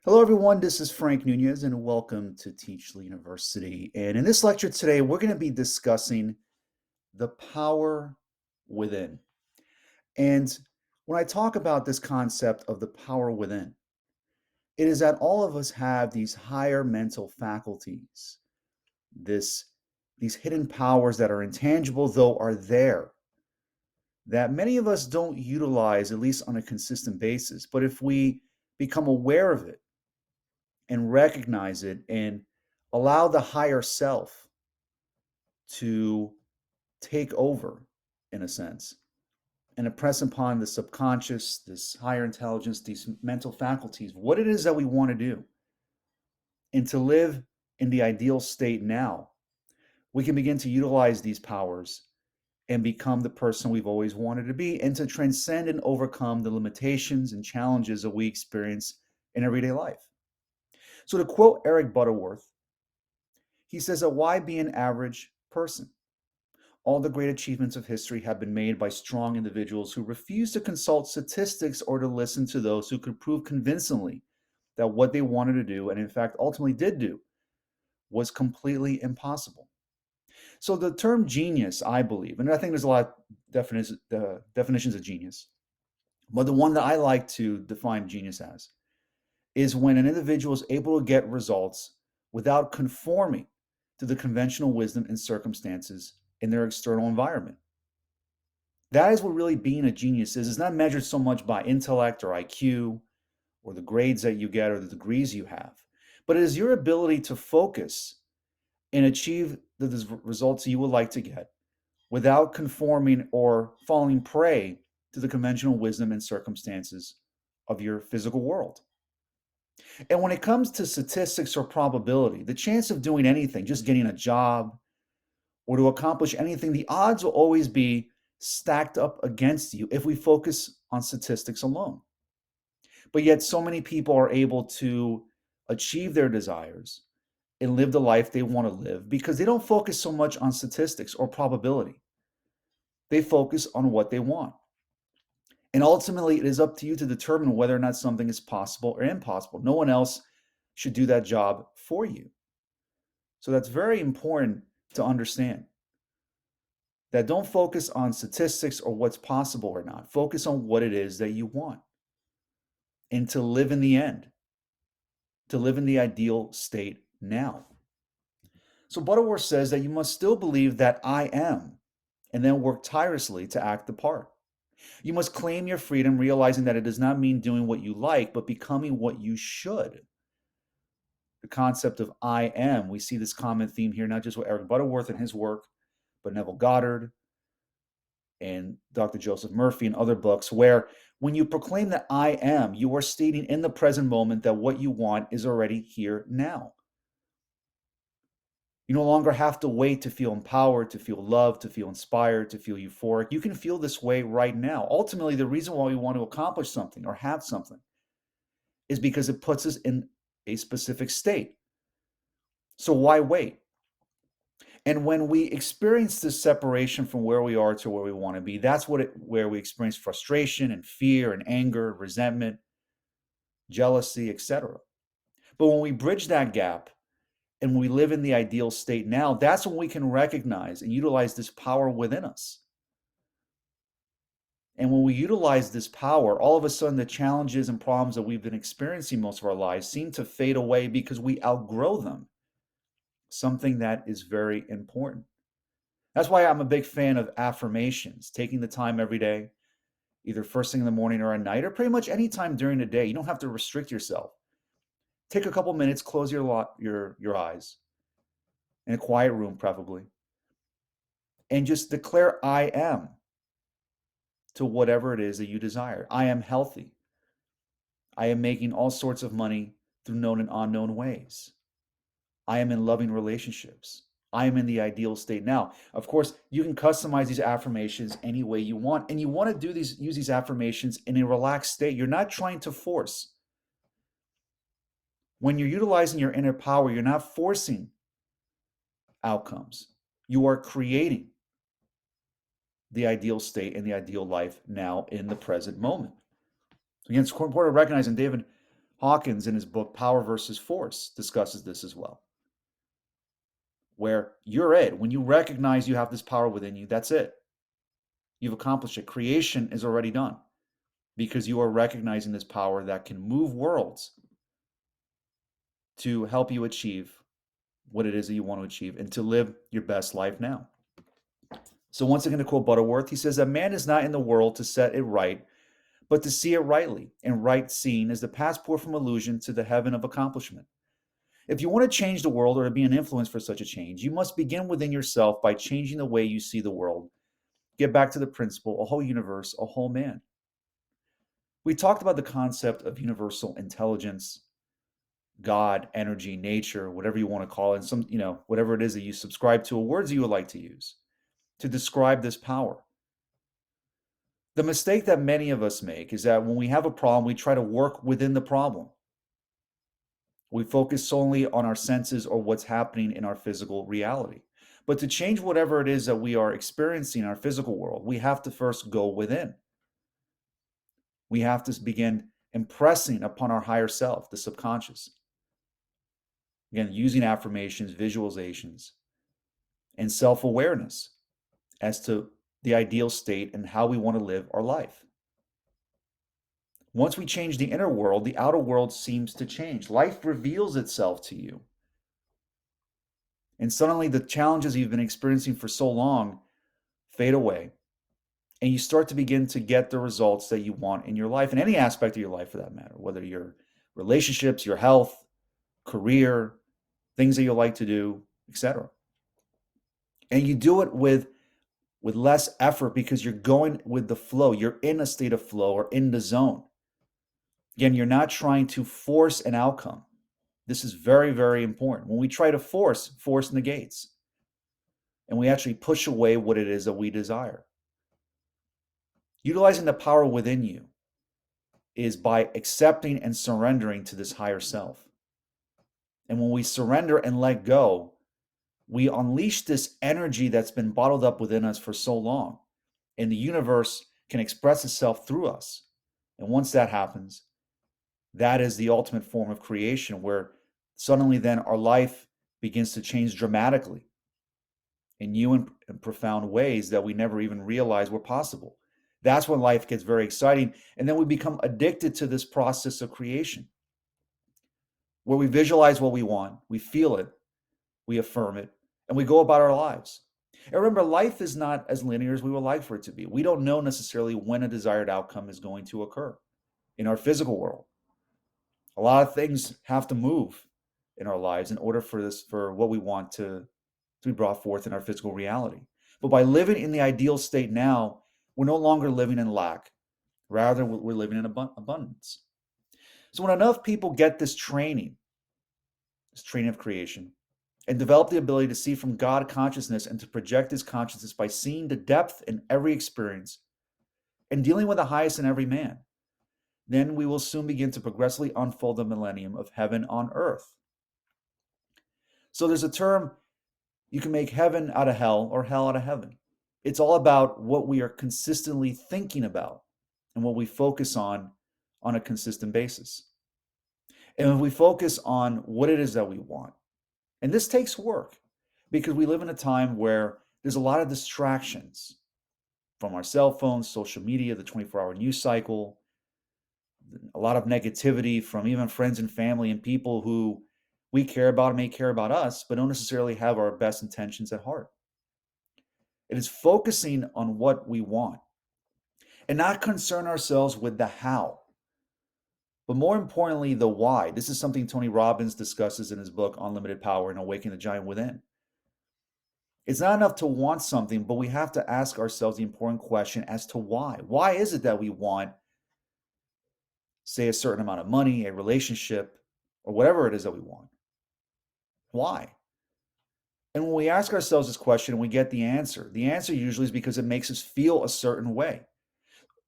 Hello, everyone. This is Frank Nunez, and welcome to Teachly University. And in this lecture today, we're going to be discussing the power within. And when I talk about this concept of the power within, it is that all of us have these higher mental faculties, this, these hidden powers that are intangible, though are there, that many of us don't utilize, at least on a consistent basis. But if we become aware of it, and recognize it and allow the higher self to take over in a sense and impress upon the subconscious, this higher intelligence, these mental faculties, what it is that we want to do, and to live in the ideal state now, we can begin to utilize these powers and become the person we've always wanted to be and to transcend and overcome the limitations and challenges that we experience in everyday life. So, to quote Eric Butterworth, he says that why be an average person? All the great achievements of history have been made by strong individuals who refused to consult statistics or to listen to those who could prove convincingly that what they wanted to do, and in fact ultimately did do, was completely impossible. So the term genius, I believe, and I think there's a lot of definitions of genius, but the one that I like to define genius as is when an individual is able to get results without conforming to the conventional wisdom and circumstances in their external environment. That is what really being a genius is. It's not measured so much by intellect or IQ or the grades that you get or the degrees you have, but it is your ability to focus and achieve the results you would like to get without conforming or falling prey to the conventional wisdom and circumstances of your physical world. And when it comes to statistics or probability, the chance of doing anything, just getting a job or to accomplish anything, the odds will always be stacked up against you if we focus on statistics alone. But yet, so many people are able to achieve their desires and live the life they want to live because they don't focus so much on statistics or probability. They focus on what they want. And ultimately, it is up to you to determine whether or not something is possible or impossible. No one else should do that job for you. So that's very important to understand that don't focus on statistics or what's possible or not. Focus on what it is that you want and to live in the end, to live in the ideal state now. So Butterworth says that you must still believe that I am and then work tirelessly to act the part. You must claim your freedom, realizing that it does not mean doing what you like, but becoming what you should. The concept of I am, we see this common theme here, not just with Eric Butterworth and his work, but Neville Goddard and Dr. Joseph Murphy and other books, where when you proclaim that I am, you are stating in the present moment that what you want is already here now. You no longer have to wait to feel empowered, to feel loved, to feel inspired, to feel euphoric. You can feel this way right now. Ultimately, the reason why we want to accomplish something or have something is because it puts us in a specific state. So why wait? And when we experience this separation from where we are to where we want to be, that's where we experience frustration and fear and anger, resentment, jealousy, etc. But when we bridge that gap and we live in the ideal state now, that's when we can recognize and utilize this power within us. And when we utilize this power, all of a sudden the challenges and problems that we've been experiencing most of our lives seem to fade away because we outgrow them. Something that is very important. That's why I'm a big fan of affirmations, taking the time every day, either first thing in the morning or at night, or pretty much any time during the day. You don't have to restrict yourself. Take a couple minutes, close your eyes in a quiet room, preferably, and just declare I am to whatever it is that you desire. I am healthy. I am making all sorts of money through known and unknown ways. I am in loving relationships. I am in the ideal state now. Of course, you can customize these affirmations any way you want, and you want to use these affirmations in a relaxed state. You're not trying to force. When you're utilizing your inner power, you're not forcing outcomes. You are creating the ideal state and the ideal life now in the present moment. Again, it's important to recognize, and David Hawkins, in his book Power versus Force, discusses this as well, where you're it. When you recognize you have this power within you, that's it. You've accomplished it. Creation is already done because you are recognizing this power that can move worlds to help you achieve what it is that you want to achieve and to live your best life now. So, once again, to quote Butterworth, he says that man is not in the world to set it right, but to see it rightly, and right seen is the passport from illusion to the heaven of accomplishment. If you want to change the world or to be an influence for such a change, you must begin within yourself by changing the way you see the world. Get back to the principle, a whole universe, a whole man. We talked about the concept of universal intelligence, God, energy, nature, whatever you want to call it, and whatever it is that you subscribe to, or words you would like to use to describe this power. The mistake that many of us make is that when we have a problem, we try to work within the problem. We focus solely on our senses or what's happening in our physical reality. But to change whatever it is that we are experiencing in our physical world, we have to first go within. We have to begin impressing upon our higher self, the subconscious. Again, using affirmations, visualizations, and self-awareness as to the ideal state and how we want to live our life. Once we change the inner world, the outer world seems to change. Life reveals itself to you. And suddenly the challenges you've been experiencing for so long fade away. And you start to begin to get the results that you want in your life, in any aspect of your life for that matter, whether your relationships, your health, career, things that you like to do, etc. And you do it with less effort because you're going with the flow. You're in a state of flow or in the zone. Again, you're not trying to force an outcome. This is very, very important. When we try to force negates. And we actually push away what it is that we desire. Utilizing the power within you is by accepting and surrendering to this higher self. And when we surrender and let go, we unleash this energy that's been bottled up within us for so long. And the universe can express itself through us. And once that happens, that is the ultimate form of creation, where suddenly then our life begins to change dramatically in new and profound ways that we never even realized were possible. That's when life gets very exciting. And then we become addicted to this process of creation, where we visualize what we want, we feel it, we affirm it, and we go about our lives. And remember, life is not as linear as we would like for it to be. We don't know necessarily when a desired outcome is going to occur in our physical world. A lot of things have to move in our lives in order for what we want to be brought forth in our physical reality. But by living in the ideal state now, we're no longer living in lack. Rather, we're living in abundance. So when enough people get this training of creation, and develop the ability to see from God consciousness and to project his consciousness by seeing the depth in every experience and dealing with the highest in every man, then we will soon begin to progressively unfold the millennium of heaven on earth. So there's a term, you can make heaven out of hell or hell out of heaven. It's all about what we are consistently thinking about and what we focus on a consistent basis. And if we focus on what it is that we want, and this takes work because we live in a time where there's a lot of distractions from our cell phones, social media, the 24-hour news cycle, a lot of negativity from even friends and family and people who we care about and may care about us, but don't necessarily have our best intentions at heart. It is focusing on what we want and not concern ourselves with the how, but more importantly, the why. This is something Tony Robbins discusses in his book, Unlimited Power and Awakening the Giant Within. It's not enough to want something, but we have to ask ourselves the important question as to why. Why is it that we want, say, a certain amount of money, a relationship, or whatever it is that we want? Why? And when we ask ourselves this question and we get the answer usually is because it makes us feel a certain way.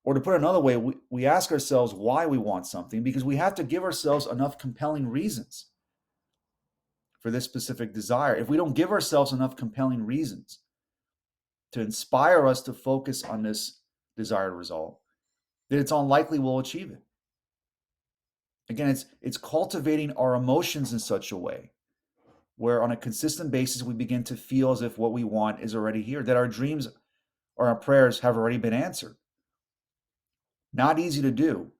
Or to put it another way, we ask ourselves why we want something because we have to give ourselves enough compelling reasons for this specific desire. If we don't give ourselves enough compelling reasons to inspire us to focus on this desired result, then it's unlikely we'll achieve it. Again, it's cultivating our emotions in such a way where on a consistent basis we begin to feel as if what we want is already here, that our dreams or our prayers have already been answered. Not easy to do.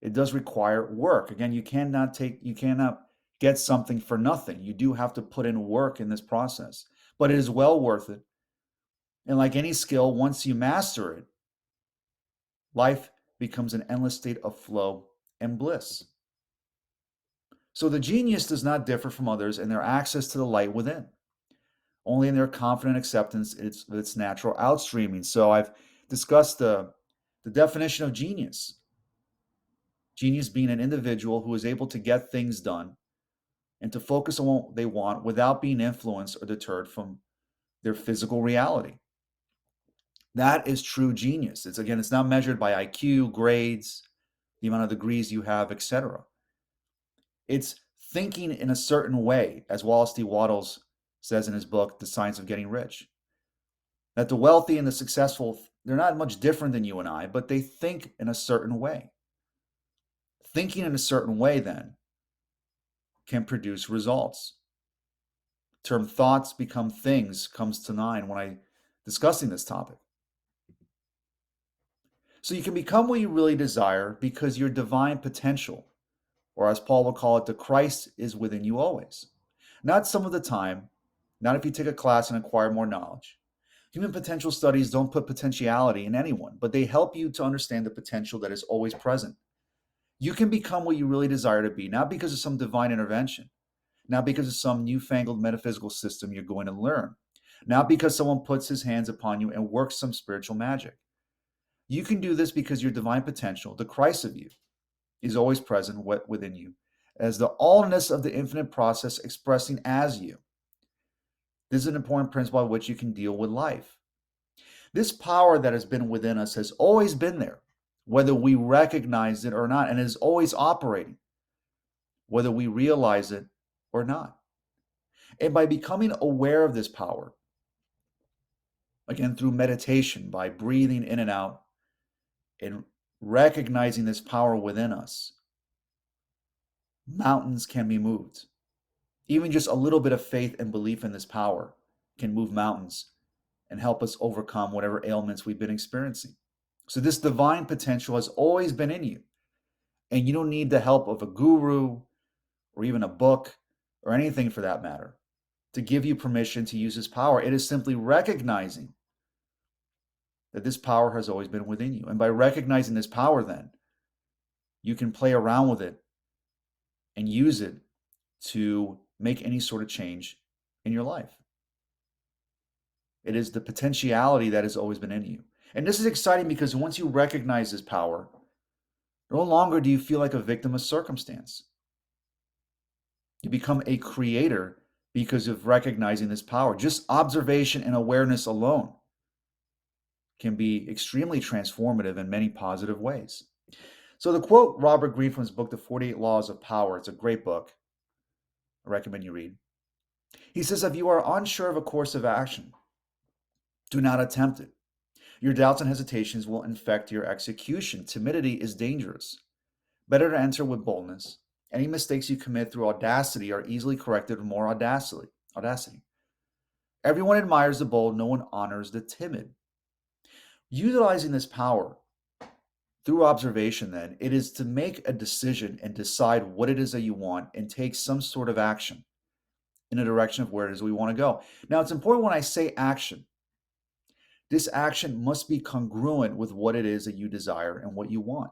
It does require work. Again, you cannot get something for nothing. You do have to put in work in this process, but it is well worth it. And like any skill, once you master it, life becomes an endless state of flow and bliss. So the genius does not differ from others in their access to the light within, only in their confident acceptance of its natural outstreaming. So I've discussed the definition of genius. Genius being an individual who is able to get things done and to focus on what they want without being influenced or deterred from their physical reality. That is true genius. It's not measured by IQ, grades, the amount of degrees you have, etc. It's thinking in a certain way, as Wallace D. Wattles says in his book, The Science of Getting Rich. That the wealthy and the successful, they're not much different than you and I, but they think in a certain way. Thinking in a certain way, then, can produce results. The term thoughts become things comes to mind when I discussing this topic. So you can become what you really desire because your divine potential, or as Paul will call it, the Christ is within you always. Not some of the time, not if you take a class and acquire more knowledge. Human potential studies don't put potentiality in anyone, but they help you to understand the potential that is always present. You can become what you really desire to be, not because of some divine intervention, not because of some newfangled metaphysical system you're going to learn, not because someone puts his hands upon you and works some spiritual magic. You can do this because your divine potential, the Christ of you, is always present within you, as the allness of the infinite process expressing as you. This is an important principle by which you can deal with life. This power that has been within us has always been there, whether we recognize it or not, and it is always operating, whether we realize it or not. And by becoming aware of this power, again through meditation, by breathing in and out, and recognizing this power within us, mountains can be moved. Even just a little bit of faith and belief in this power can move mountains and help us overcome whatever ailments we've been experiencing. So this divine potential has always been in you. And you don't need the help of a guru or even a book or anything for that matter to give you permission to use this power. It is simply recognizing that this power has always been within you. And by recognizing this power, then, you can play around with it and use it to make any sort of change in your life. It is the potentiality that has always been in you. And this is exciting because once you recognize this power, no longer do you feel like a victim of circumstance. You become a creator because of recognizing this power. Just observation and awareness alone can be extremely transformative in many positive ways. So the quote Robert Greene from his book, The 48 Laws of Power, it's a great book. I recommend you read. He says, if you are unsure of a course of action, do not attempt it. Your doubts and hesitations will infect your execution. Timidity is dangerous. Better to enter with boldness. Any mistakes you commit through audacity are easily corrected with more audacity. Everyone admires the bold, no one honors the timid. Utilizing this power through observation, then, it is to make a decision and decide what it is that you want and take some sort of action in the direction of where it is we want to go. Now, it's important when I say action, this action must be congruent with what it is that you desire and what you want.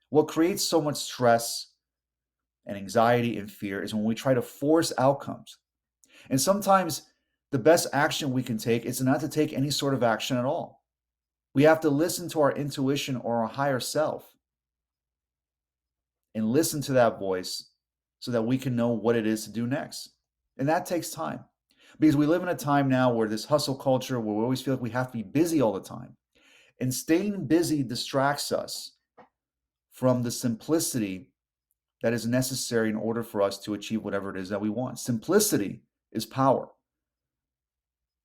What creates so much stress and anxiety and fear is when we try to force outcomes. And sometimes the best action we can take is not to take any sort of action at all. We have to listen to our intuition or our higher self and listen to that voice so that we can know what it is to do next. And that takes time because we live in a time now where this hustle culture, where we always feel like we have to be busy all the time. And staying busy distracts us from the simplicity that is necessary in order for us to achieve whatever it is that we want. Simplicity is power.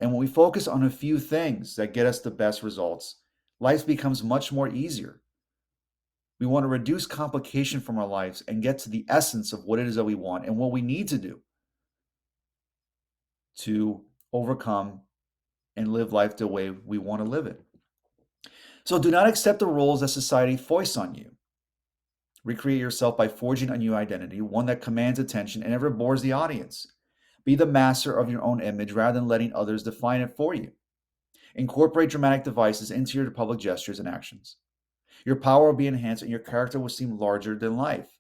And when we focus on a few things that get us the best results, life becomes much more easier. We want to reduce complication from our lives and get to the essence of what it is that we want and what we need to do to overcome and live life the way we want to live it. So do not accept the roles that society foists on you. Recreate yourself by forging a new identity, one that commands attention and never bores the audience. Be the master of your own image rather than letting others define it for you. Incorporate dramatic devices into your public gestures and actions. Your power will be enhanced and your character will seem larger than life.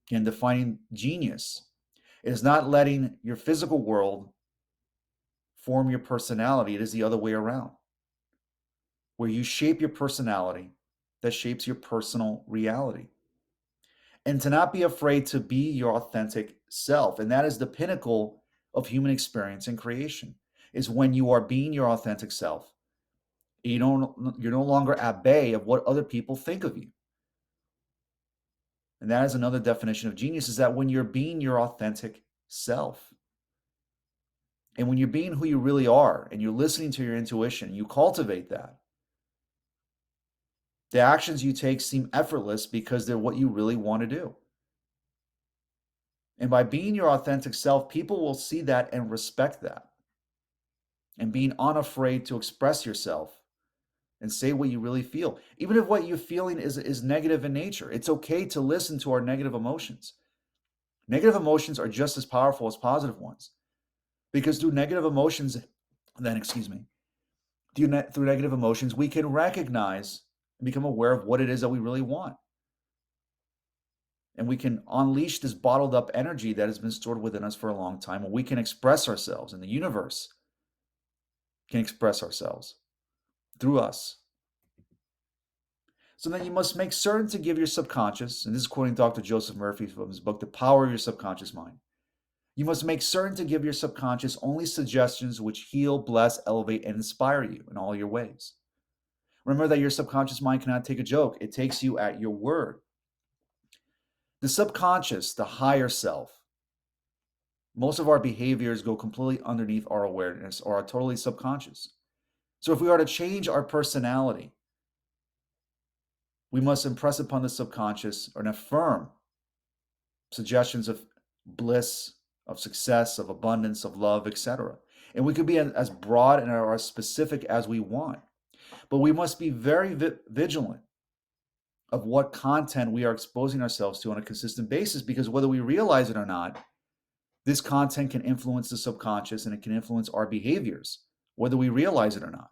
Again, defining genius is not letting your physical world form your personality. It is the other way around, where you shape your personality that shapes your personal reality. And to not be afraid to be your authentic self. And that is the pinnacle of human experience and creation, is when you are being your authentic self. You're no longer at bay of what other people think of you. And that is another definition of genius, is that when you're being your authentic self, and when you're being who you really are, and you're listening to your intuition, you cultivate that. The actions you take seem effortless because they're what you really want to do. And by being your authentic self, people will see that and respect that. And being unafraid to express yourself and say what you really feel. Even if what you're feeling is negative in nature, it's okay to listen to our negative emotions. Negative emotions are just as powerful as positive ones. Because through negative emotions, through negative emotions, we can recognize and become aware of what it is that we really want. And we can unleash this bottled up energy that has been stored within us for a long time, and we can express ourselves, and the universe can express ourselves through us. So then you must make certain to give your subconscious, and this is quoting Dr. Joseph Murphy from his book, The Power of Your Subconscious Mind. You must make certain to give your subconscious only suggestions which heal, bless, elevate, and inspire you in all your ways. Remember that your subconscious mind cannot take a joke. It takes you at your word. The subconscious, the higher self, most of our behaviors go completely underneath our awareness or are totally subconscious. So if we are to change our personality, we must impress upon the subconscious and affirm suggestions of bliss, of success, of abundance, of love, etc. And we could be as broad and as specific as we want. But we must be very vigilant of what content we are exposing ourselves to on a consistent basis, because whether we realize it or not, this content can influence the subconscious and it can influence our behaviors, whether we realize it or not.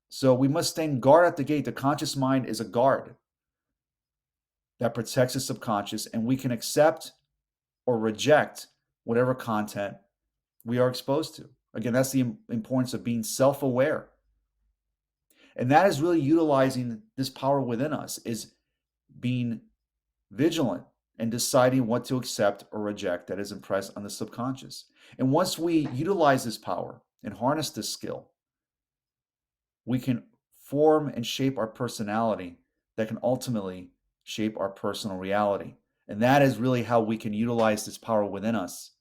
So we must stand guard at the gate. The conscious mind is a guard that protects the subconscious, and we can accept or reject whatever content we are exposed to. Again, that's the importance of being self-aware. And that is really utilizing this power within us, is being vigilant and deciding what to accept or reject that is impressed on the subconscious. And once we utilize this power and harness this skill, we can form and shape our personality that can ultimately shape our personal reality. And that is really how we can utilize this power within us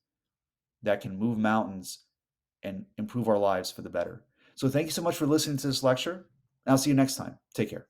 that can move mountains and improve our lives for the better. So thank you so much for listening to this lecture. And I'll see you next time. Take care.